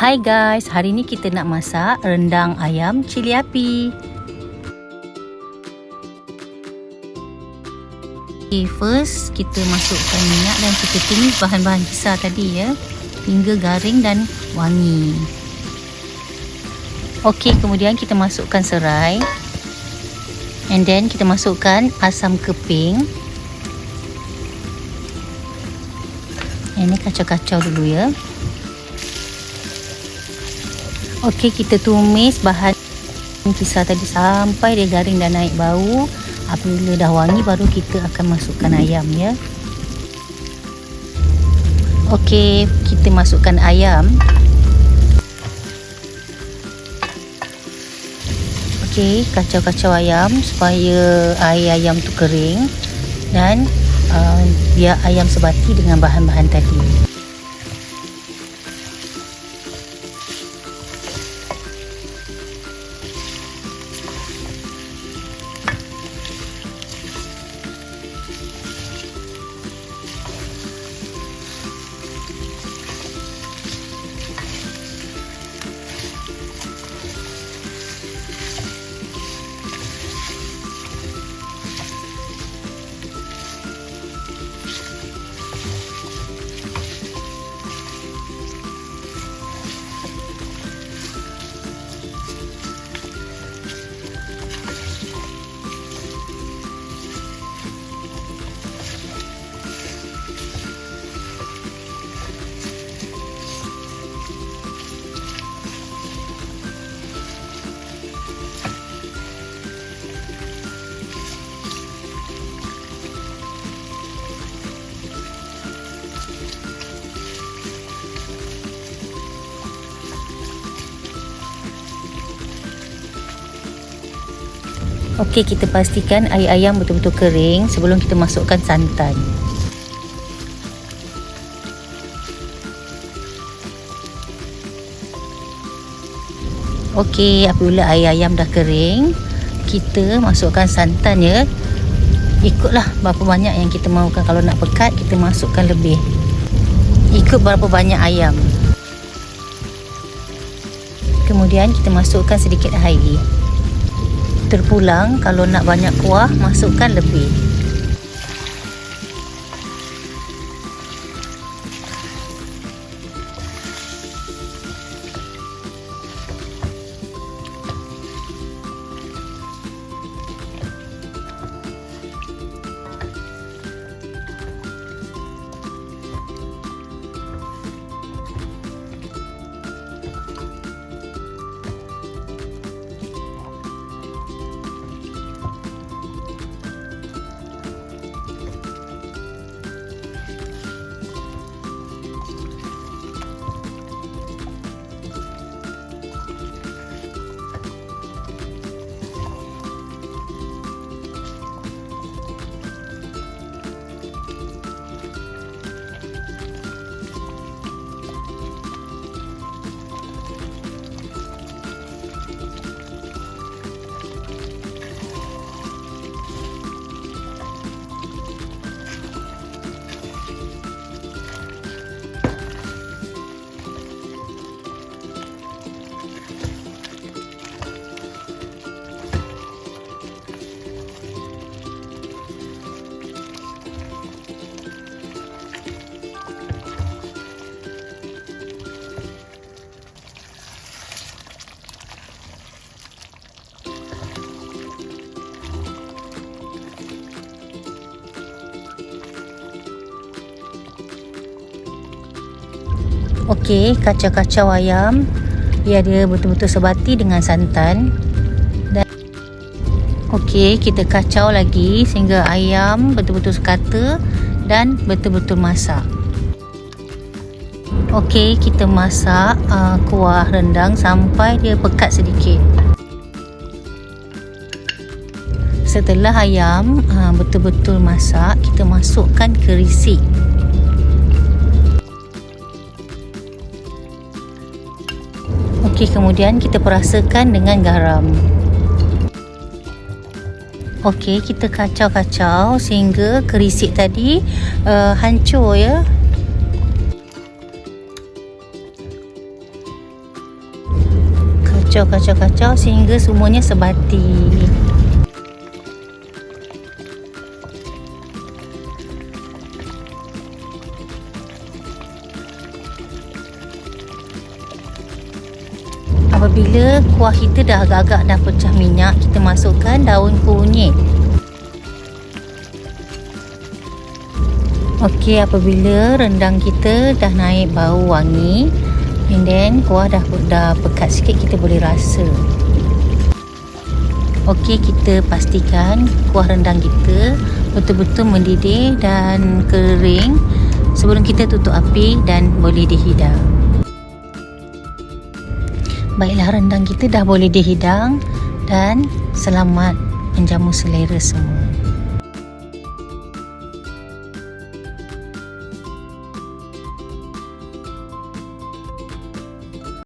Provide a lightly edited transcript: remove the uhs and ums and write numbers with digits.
Hai guys, hari ni kita nak masak rendang ayam cili api. Okay, first kita masukkan minyak dan kita tumis bahan-bahan kisar tadi ya, hingga garing dan wangi. Okey, kemudian kita masukkan serai. And then kita masukkan asam keping. Ini kacau-kacau dulu ya. Okey, kita tumis bahan kisar tadi sampai dia garing dan naik bau. Apabila dah wangi baru kita akan masukkan ayam ya. Okey, kita masukkan ayam. Okey, kacau-kacau ayam supaya air ayam tu kering dan biar ayam sebati dengan bahan-bahan tadi. Okey, kita pastikan air ayam betul-betul kering sebelum kita masukkan santan. Okey, apabila air ayam dah kering, kita masukkan santan ya. Ikutlah berapa banyak yang kita mahukan. Kalau nak pekat, kita masukkan lebih. Ikut berapa banyak ayam. Kemudian kita masukkan sedikit air. Terpulang, kalau nak banyak kuah, masukkan lebih. Okey, kacau-kacau ayam biar dia betul-betul sebati dengan santan. Dan okey, kita kacau lagi sehingga ayam betul-betul sekata dan betul-betul masak. Okey, kita masak kuah rendang sampai dia pekat sedikit. Setelah ayam betul-betul masak, kita masukkan kerisik. Okey, kemudian kita perasakan dengan garam. Okey, kita kacau-kacau sehingga kerisik tadi hancur ya. kacau sehingga semuanya sebati. Apabila kuah kita dah agak-agak dah pecah minyak, kita masukkan daun kunyit. Okey, apabila rendang kita dah naik bau wangi, and then kuah dah pekat sikit, kita boleh rasa. Okey, kita pastikan kuah rendang kita betul-betul mendidih dan kering sebelum kita tutup api dan boleh dihidang. Baiklah, rendang kita dah boleh dihidang dan selamat menjamu selera semua.